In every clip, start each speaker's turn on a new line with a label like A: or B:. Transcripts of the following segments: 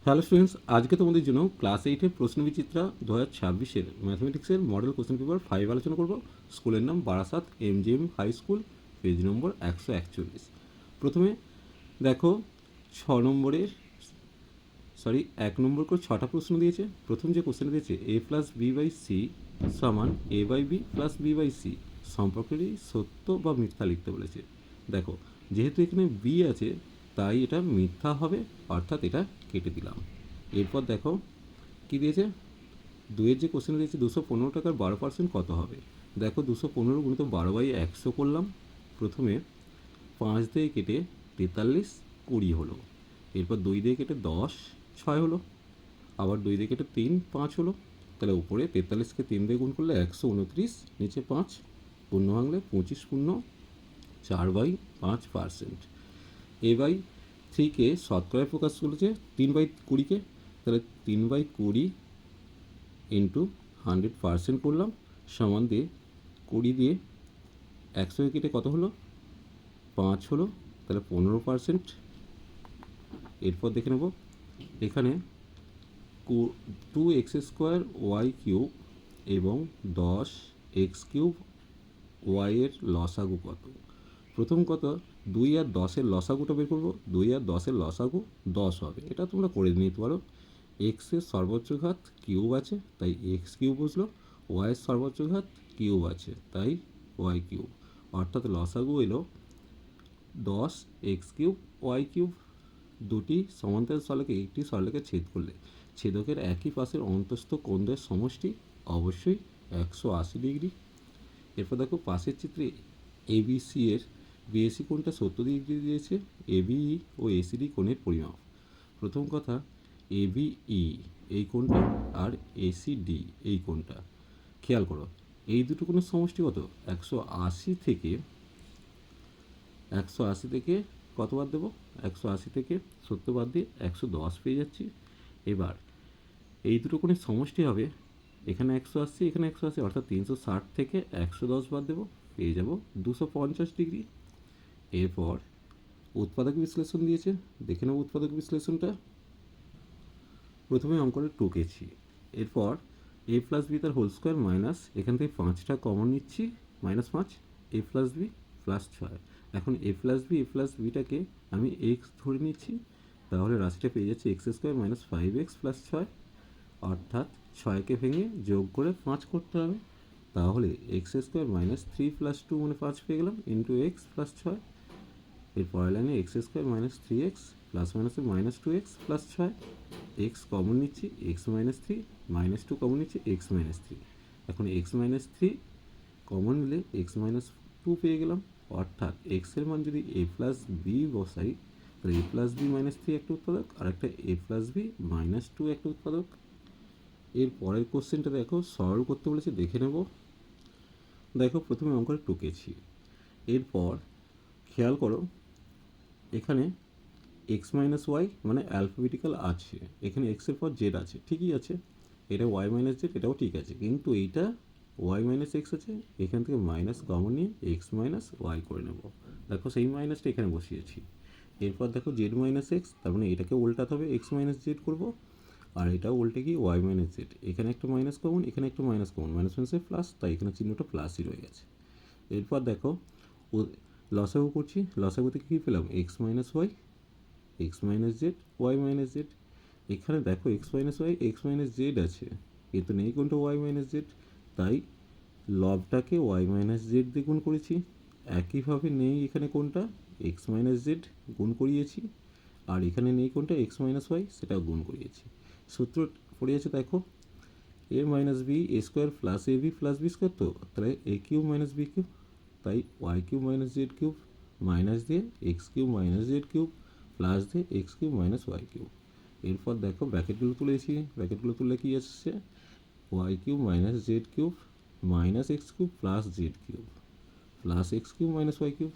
A: Hello students, আজকে তোমাদের জন্য ক্লাস 8-এর প্রশ্নবিচিত্রা 2026-এর ম্যাথমেটিক্সের মডেল কোশ্চেন পেপার 5 আলোচনা করব। স্কুলের নাম Barasat MGM high school, page number 141। প্রথমে দেখো 1 নম্বর করে 6টা প্রশ্ন দিয়েছে। প্রথম যে কোশ্চেন দিয়েছে a plus B by C সমান A by B plus B by C সম্পর্কেরই সত্য বা মিথ্যা লিখতে বলেছে। দেখো, যেহেতু এখানে বি আছে তাই এটা মিথ্যা হবে, অর্থাৎ এটা কেটে দিলাম। এরপর দেখো কী দিয়েছে, দুয়ের যে কোশ্চেন দিয়েছে 215 টাকার 12% কত হবে। দেখো 215 গুণিত 12/100 করলাম। প্রথমে 5 দিয়ে কেটে 43 20 হলো। এরপর 2 দিয়ে কেটে 10 6 হলো। আবার 2 দিয়ে কেটে 3 5 হলো। তাহলে উপরে 43কে 3 দিয়ে গুণ করলে 129, নিচে 5 শূন্য ভাঙলে 25 শূন্য 4/5%। এ বাই 3কে শতকরায় প্রকাশ করেছে 3/20-কে, তাহলে 3/20 ইন্টু 100% করলাম, সমান দিয়ে 20 দিয়ে 100 কেটে কত হলো 5 হলো, তাহলে 15%। এরপর দেখে নেব এখানে 2x² y³ এবং 10x³ y এর লসাগু কত। প্রথম কথা, 2 আর 10-এর লসাগুটা বের করবো। 2 আর 10-এর লসাগু 10 হবে, এটা তোমরা করে নিতে পারো। এক্সের সর্বোচ্চ ঘাত কিউব আছে তাই এক্স কিউব বুঝলো, ওয়াইয়ের সর্বোচ্চ ঘাত কিউব আছে তাই ওয়াই কিউব, অর্থাৎ লসাগু এলো 10x³ y³। দুটি সমান্তরাল সরলকে একটি সরলকে ছেদ করলে ছেদকের একই পাশের অন্তস্থ কোণদের সমষ্টি অবশ্যই 180 ডিগ্রি। এরপর দেখো পাশের চিত্রে এবিসি এর বিএসি কোণটা 70 ডিগ্রি দিয়েছে। এবিই ও এসিডি কোণের পরিমাপ। প্রথম কথা, এবিই এই কোণটা আর এসিডি এই কোণটা খেয়াল করো, এই দুটো কোণের সমষ্টি কত 180 থেকে কত বাদ দেবো, 180 থেকে 70 বাদ দিয়ে 110 পেয়ে যাচ্ছি। এবার এই দুটো কোণের সমষ্টি হবে এখানে 180 এখানে 180, অর্থাৎ 360 থেকে 110 বাদ দেবো, পেয়ে যাব 250 ডিগ্রি। এরপর উৎপাদক বিশ্লেষণ দিয়েছে, দেখে নেব উৎপাদক বিশ্লেষণটা। প্রথমে অঙ্কটা টুকেছি, এরপর এ প্লাস বি তার হোল স্কোয়ার মাইনাস এখান থেকে 5টা কমন নিচ্ছি, -5 এ প্লাস বি প্লাস 6। এখন এ প্লাস বিটাকে আমি এক্স ধরে নিচ্ছি, তাহলে রাশিটা পেয়ে যাচ্ছে x² - 5x + 6, অর্থাৎ 6কে ভেঙে যোগ করে 5 করতে হবে। তাহলে x² - 3 + 2 মানে 5 পেয়ে গেলাম ইন্টু এক্স প্লাস 6। এর পরের লাইনে x² - 3x প্লাস মাইনাসে -2x প্লাস 6, এক্স কমন নিচ্ছি x - 3 -2 কমন নিচ্ছি x - 3। এখন x - 3 কমন নিলে x - 2 পেয়ে গেলাম, অর্থাৎ x এর মান যদি a প্লাস বি বসাই তাহলে a প্লাস বি -3 একটা উৎপাদক আর একটা a প্লাস বি -2 একটা উৎপাদক। এর পরের কোশ্চেনটা দেখো, সরল করতে বলেছে, দেখে নেব। দেখো প্রথমে অঙ্কটা টুকেছি, এরপর খেয়াল করো এখানে এক্স মাইনাস ওয়াই মানে অ্যালফাবেটিক্যাল আছে, এখানে এক্সের পর জেড আছে, ঠিকই আছে। এটা ওয়াই মাইনাস জেড, এটাও ঠিক আছে, কিন্তু এইটা ওয়াই মাইনাস এক্স আছে, এখান থেকে মাইনাস কমন নিয়ে এক্স মাইনাস ওয়াই করে নেব। দেখো সেই মাইনাসটা এখানে বসিয়েছি। এরপর দেখো জেড মাইনাস এক্স, তার মানে এটাকে উল্টাতে হবে, এক্স মাইনাস জেড করবো, আর এটাও উল্টে গিয়ে ওয়াই মাইনাস জেড। এখানে একটা মাইনাস কমন, এখানে একটা মাইনাস কমন, মাইনাস মাইনাসে প্লাস, তাই এখানে চিহ্নটা প্লাসই রয়ে গেছে। এরপর দেখো লসাগু করছি, লসাগু থেকে কী পেলাম x minus y x minus z y minus z. এখানে দেখো x minus y x minus z আছে, কিন্তু নেই কোনটা ওয়াই মাইনাস জেড, তাই লবটাকে ওয়াই মাইনাস জেড দিয়ে গুণ করেছি। একইভাবে নেই এখানে কোনটা এক্স মাইনাস জেড গুণ করিয়েছি, আর এখানে নেই কোনটা এক্স মাইনাস ওয়াই, সেটাও গুণ করিয়েছি। সূত্র পড়ে আছে দেখো, A minus B A square plus A B plus B square, তো তাহলে A cube minus B cube, তাই Y cube minus Z cube minus দিয়ে X cube minus Z cube plus দিয়ে X cube minus Y cube. এরপর দেখো ব্র্যাকেটগুলো তুলেছি, ব্র্যাকেটগুলো তুললে কী আসছে Y cube minus Z cube minus X cube plus Z cube plus X cube minus Y cube,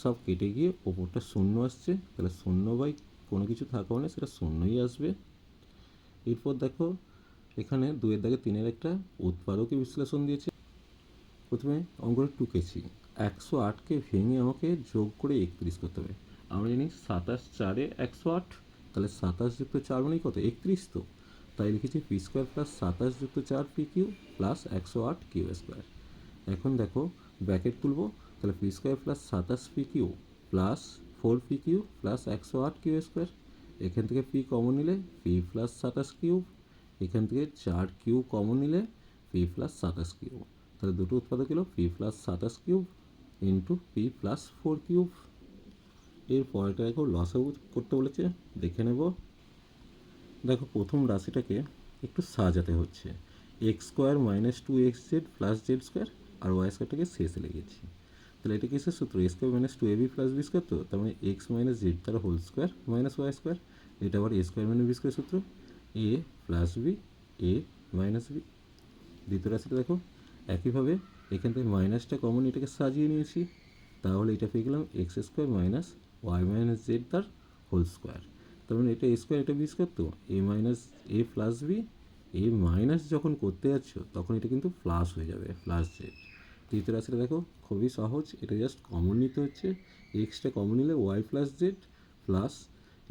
A: সব কেটে গিয়ে ওপরটা শূন্য আসছে, তাহলে শূন্য বাই কোনো কিছু থাকা মানে সেটা শূন্যই আসবে। এরপর দেখো এখানে 2-এর দাগে 3-এর একটা উৎপাদকে বিশ্লেষণ দিয়েছে। প্রথমে অঙ্কটা টুকেছি, 108কে ভেঙে আমাকে যোগ করে 31 করতে হবে। আমরা জানি 27 4-এ 108, তাহলে 27 যুক্ত 4 মানেই কত 31, তো তাই লিখেছি পি স্কোয়ার প্লাস 27 যুক্ত 4 p q plus 108 q square. এখন দেখো ব্র্যাকেট তুলবো, তাহলে p square plus 27 p q plus 4 p q plus 108 q square. এখান থেকে পি কমন নিলে পি প্লাস 27 কিউব, এখান থেকে 4 কিউ কমন নিলে পি প্লাস 27 কিউব, তাহলে দুটো উৎপাদক এলো p plus 27 cube into p plus 4 cube. এর পরেরটা দেখো লসাগু করতে বলেছে, দেখে নেব। দেখো প্রথম রাশিটাকে একটু সাজাতে হচ্ছে, X square minus 2xz plus Z square, আর ওয়াই স্কোয়ারটাকে শেষে লেগেছি। তাহলে এটা কিসের সূত্র, A square minus 2ab plus B square, তো তার মানে এক্স মাইনাস জেড তার whole square minus Y square. এটা আবার A square minus B square সূত্র, A plus B A minus B. দ্বিতীয় রাশিটা দেখো একইভাবে এখান থেকে মাইনাসটা কমন, এটাকে সাজিয়ে নিয়েছি, তাহলে এটা পেয়ে গেলাম x square minus Y minus Z তার হোল স্কোয়ার। তার মানে এটা এ স্কোয়ার এটা বি স্কোয়ার, তো এ minus a plus B, A minus যখন করতে যাচ্ছ তখন এটা কিন্তু প্লাস হয়ে যাবে প্লাস জেড। তৃতীয় রাশিটা দেখো খুবই সহজ, এটা জাস্ট কমন নিতে হচ্ছে, এক্সটা কমন নিলে ওয়াই প্লাস জেড প্লাস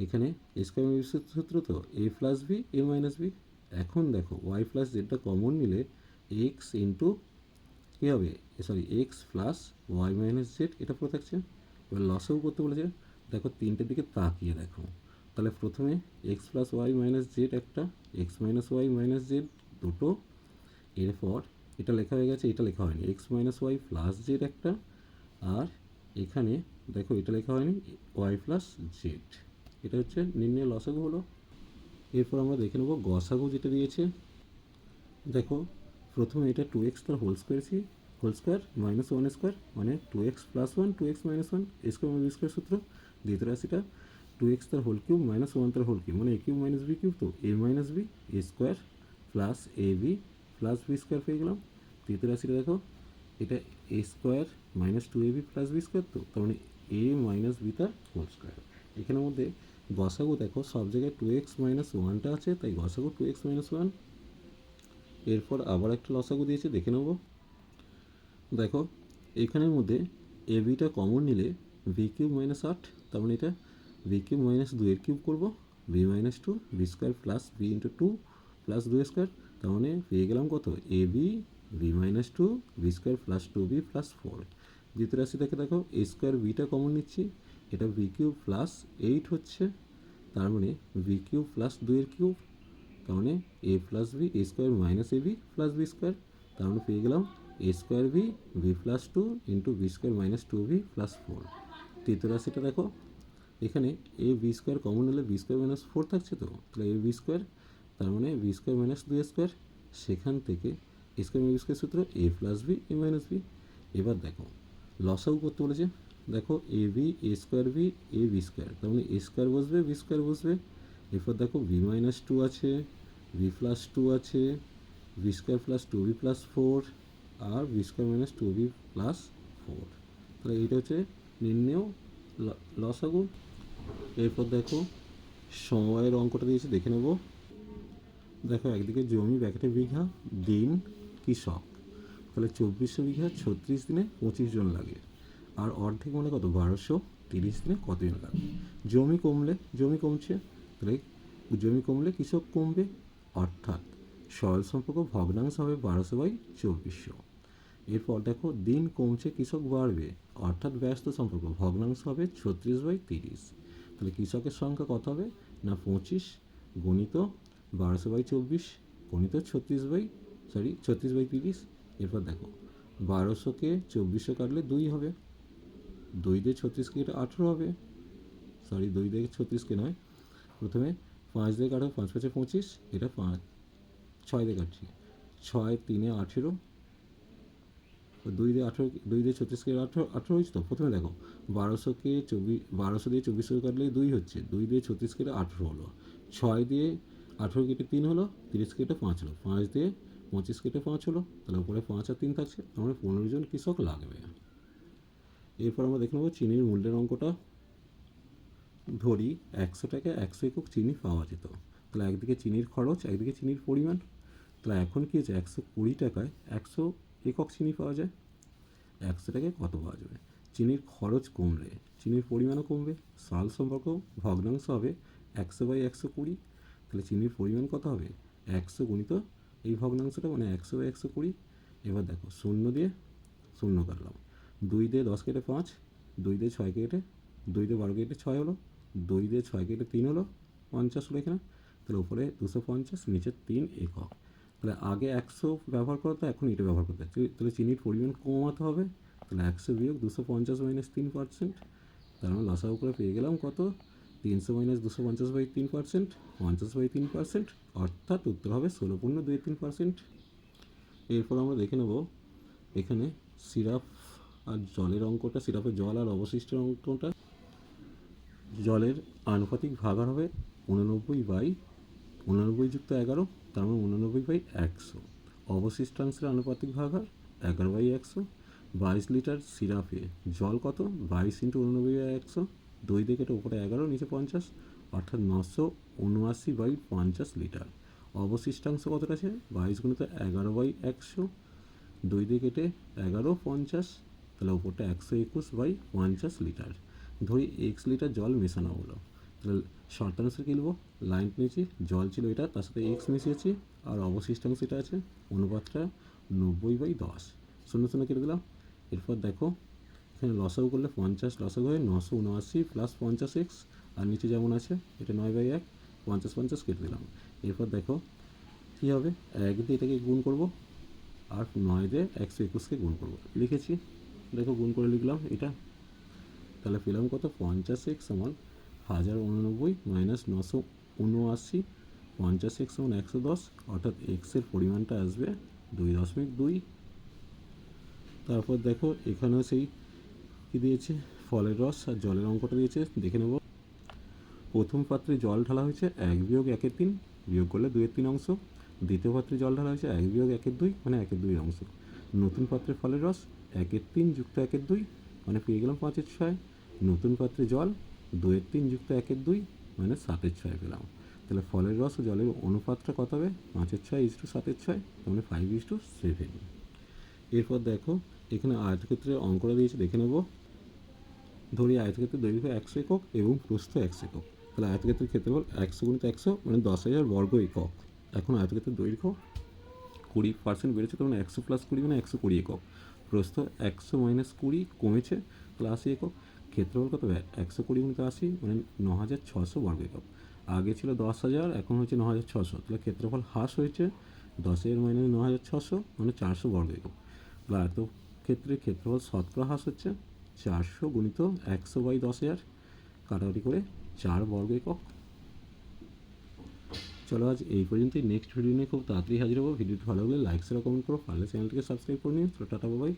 A: এখানে এ স্কোয়ার মাইনাস সূত্র, তো a plus B A minus b. এখন দেখো ওয়াই প্লাস জেডটা কমন নিলে এক্স ইন্টু কী হবে, sorry x plus Y minus z, এটা পুরো থাকছে। এবার লসও করতে বলেছে, দেখো তিনটের দিকে তাকিয়ে দেখো, তাহলে প্রথমে X plus Y minus Z একটা, X minus Y minus Z দুটো, এরপর এটা লেখা হয়ে গেছে, এটা লেখা হয়নি, X minus Y plus Z একটা, আর এখানে দেখো এটা লেখা হয়নি ওয়াই প্লাস জেড। এটা হচ্ছে নির্ণয় লসাগু হলো। এরপর আমরা দেখে নেব গসাগু যেটা দিয়েছে। দেখো প্রথমে এটা 2x তার হোল স্কোয়ার মাইনাস 1 স্কোয়ার, মানে 2x প্লাস 1 2x মাইনাস 1 এ স্কোয়ার মাইনাস বি স্কোয়ার সূত্র। দ্বিতীয় রাশিটা 2x তার হোল কিউব মাইনাস 1 তার হোল কিউব, মানে A cube minus B cube, তো এ minus B A square plus A B plus B square পেয়ে গেলাম। তৃতীয় রাশিটা দেখো এটা এ square minus 2ab plus B square, তো তার মানে এ মাইনাস বি তার হোল স্কোয়ার। এখানের মধ্যে গসাগু দেখো সব জায়গায় 2x মাইনাস 1টা আছে, তাই গসাগু 2x মাইনাস 1। এরপর আবার একটা লসাগু দিয়েছে, দেখে নেব। দেখো এখানের মধ্যে এ বিটা কমন নিলে বি কিউব মাইনাস 8, তার মানে এটা বি কিউব মাইনাস 2 কিউব করবো, B minus 2 B square plus B into 2 plus 2 square, তার মানে পেয়ে গেলাম কত A B B minus 2 B square plus 2b plus 4। দ্বিতীয় রাশি থেকে দেখো এ স্কোয়ার বিটা কমন নিচ্ছি, এটা বি কিউব প্লাস 8 হচ্ছে, তার মানে বি কিউব প্লাস 2 কিউব, তার মানে A plus B A square minus A B plus B square, তার মানে পেয়ে গেলাম A square B B plus 2 into B square minus 2b plus 4। তৃতীয় রাশিটা দেখো এখানে এ বি স্কোয়ার কমন হলে বি স্কোয়ার মাইনাস 4 থাকছে, তো তাহলে এ বি স্কোয়ার, তার মানে বি স্কোয়ার মাইনাস 2 স্কোয়ার, সেখান থেকে এ স্কোয়ার মাইনাস স্কোয়ার সূত্র A plus B A minus B. এবার দেখো লসাগু করতে বলেছে, দেখো A B A square B A B square, তার মানে এ স্কোয়ার বসবে বি স্কোয়ার বসবে। এরপর দেখো বি মাইনাস 2 আছে, বি প্লাস 2 আছে, B square plus 2b plus 4, আর B square minus 2b plus 4। তাহলে এইটা হচ্ছে নির্ণেয় লসাগু। এরপর দেখো সময়ের অঙ্কটা দিয়েছে, দেখে নেব। দেখো একদিকে জমি ব্যাকেটে বিঘা, দিন কৃষক, তাহলে 2400 বিঘা 36 দিনে 25 জন লাগে, আর অর্ধেক মানে কত 1230 দিনে কতজন লাগে। জমি কমলে জমি কমছে, তাহলে জমি কমলে কৃষক কমবে, অর্থাৎ সরল সম্পর্ক ভগ্নাংশ হবে 1200/2400। এরপর দেখো দিন কমছে কৃষক বাড়বে, অর্থাৎ ব্যস্ত সম্পর্ক ভগ্নাংশ হবে 36/30। তাহলে কৃষকের সংখ্যা কত হবে না 25 গণিত 1200/24 গণিত 36/30। এরপর দেখো 1200কে 2400 কাটলে 2 হবে, 2 দিয়ে 36কে এটা 18 হবে, সরি 2 দিয়ে 36কে নয়, প্রথমে 5 দিয়ে কাটো, 5 5 25, এটা 5 6 দিয়ে কাটছি, 6 3 18, 2 দিয়ে 18, 2 দিয়ে 36কে 18 হয়েছে। তো প্রথমে দেখো 1200কে 1200 দিয়ে 2400 কাটলে 2 হচ্ছে, 2 দিয়ে 36কে 18 হলো, 6 দিয়ে 18 কেটে 3 হলো, 30 কেটে 5 হলো, 5 দিয়ে 25 কেটে 5 হলো, তাহলে উপরে 5 আর 3 থাকছে, আমরা 15 জন কৃষক লাগবে। এরপর আমরা দেখে নেব চিনির মূল্যের অঙ্কটা। ধরি 100 টাকায় 100 একক চিনি পাওয়া যেত, তাহলে একদিকে চিনির খরচ একদিকে চিনির পরিমাণ, তাহলে এখন কী হচ্ছে 120 টাকায় 100 একক চিনি পাওয়া যায়, 100 টাকায় কত পাওয়া যাবে। চিনির খরচ কমলে চিনির পরিমাণও কমবে, সাল সম্পর্ক ভগ্নাংশ হবে 100/120, তাহলে চিনির পরিমাণ কত হবে 100 গুণিত এই ভগ্নাংশটা মানে 100/120। এবার দেখো শূন্য দিয়ে শূন্য কাটলাম, 2 দিয়ে 10 কেটে 5, 2 দিয়ে 6 কেটে, 2 দিয়ে 12 কেটে 6 হলো, 2 দিয়ে 6 কেটে 3 হলো, 50 হলো এখানে। তাহলে উপরে 250, নিচে 3 একক। তাহলে আগে 100 ব্যবহার করতো, এখন এটা ব্যবহার করতে হচ্ছে। তাহলে চিনির পরিমাণ কমাতে হবে, তাহলে 100 বিয়োগ 250 মাইনাস 3%। তার মানে লসাগু করে পেয়ে গেলাম কত 300 মাইনাস 250/3%, 50/3%, অর্থাৎ উত্তর হবে 16.23%। এরপর আমরা দেখে নেব এখানে সিরাপ আর জলের অঙ্কটা, সিরাপের জল আর অবশিষ্টের অঙ্কটা। জলের আনুপাতিক ভাগার হবে 89/89 যুক্ত 11, তার মানে 89/100। অবশিষ্টাংশের আনুপাতিক ভাগার 11/100। 22 লিটার সিরাপে জল কত 22 × 89/100, 2 দিয়ে কেটে উপরে 11 নিচে 50, অর্থাৎ 979/50 লিটার। অবশিষ্টাংশ কতটা আছে 22 × 11/100, 2 দিয়ে কেটে 11 50, তাহলে উপরটা 121/50 লিটার। ধরি x লিটার জল মেশানো হলো, তাহলে শর্তাংশ কী নেবো, লাইন নিয়েছি, জল ছিল এটা, তার সাথে x মিশিয়েছি, আর অবশিষ্টাংশ এটা আছে, অনুপাতটা 90/10, শূন্য শূন্য কেটে দিলাম। এরপর দেখো এখানে লসাগু করলে 50 লসাগু হয় 979 প্লাস 50x, আর নিচে যেমন আছে এটা 9/1, 50 50 কেটে দিলাম। এরপর দেখো কী হবে, 1 দিয়ে এটাকে গুণ করব, আর 9 দিয়ে 121কে গুণ করব, লিখেছি। দেখো গুণ করে লিখলাম এটা, তাহলে পেলাম কত 50x সমান 1089 মাইনাস 979, 50x সমান 110, অর্থাৎ এক্সের পরিমাণটা আসবে 2.2। তারপর দেখো এখানেও সেই কী দিয়েছে, ফলের রস আর জলের অঙ্কটা দিয়েছে, দেখে নেব। প্রথম পাত্রে জল ঢালা হয়েছে 1 বিয়োগ 1/3, বিয়োগ করলে 2/3 অংশ। দ্বিতীয় পাত্রে জল ঢালা হয়েছে 1 বিয়োগ 1/2, মানে 1/2 অংশ। নতুন পাত্রে ফলের রস 1/3 যুক্ত 1/2, মানে পেয়ে গেলাম 5/6। নতুন পাত্রে জল 2/3 যুক্ত 1/2, মানে 7/6 পেলাম। তাহলে ফলের রস ও জলের অনুপাতটা কত হবে 5/6:7/6, মানে 5:7। এরপর দেখো এখানে আয়তক্ষেত্রের অঙ্কটা দিয়েছে, দেখে নেব। ধরি আয়তক্ষেত্রের দৈর্ঘ্য 100 একক এবং প্রস্থ 100 একক, তাহলে আয়তক্ষেত্রের ক্ষেত্রফল 100 × 100 মানে 10,000 বর্গ একক। এখন আয়তক্ষেত্রের দৈর্ঘ্য 20% বেড়েছে, তখন 100 + 20 মানে 120 একক। প্রস্থ 100 - 20 কমেছে, তাহলে 80 একক। ক্ষেত্রফল কত হবে 120 × 80 মানে 9,600 বর্গ একক। আগে ছিল 10,000, এখন হচ্ছে 9,600, তাহলে ক্ষেত্রফল হ্রাস হয়েছে 10,000 - 9,600 মানে 400 বর্গ একক। তাহলে আয়তক্ষেত্রের ক্ষেত্রফল শতকরা হ্রাস হচ্ছে 400 × 100/10,000, কাটাকাটি করে 4 বর্গ একক। চলো আজ এই পর্যন্তই, নেক্সট ভিডিও নিয়ে খুব তাড়াতাড়ি হাজির হবো। ভিডিওটি ভালো লাগলে লাইক শেয়ার কমেন্ট করো, পারলে চ্যানেলটিকে সাবস্ক্রাইব করে নিও। Tata bye.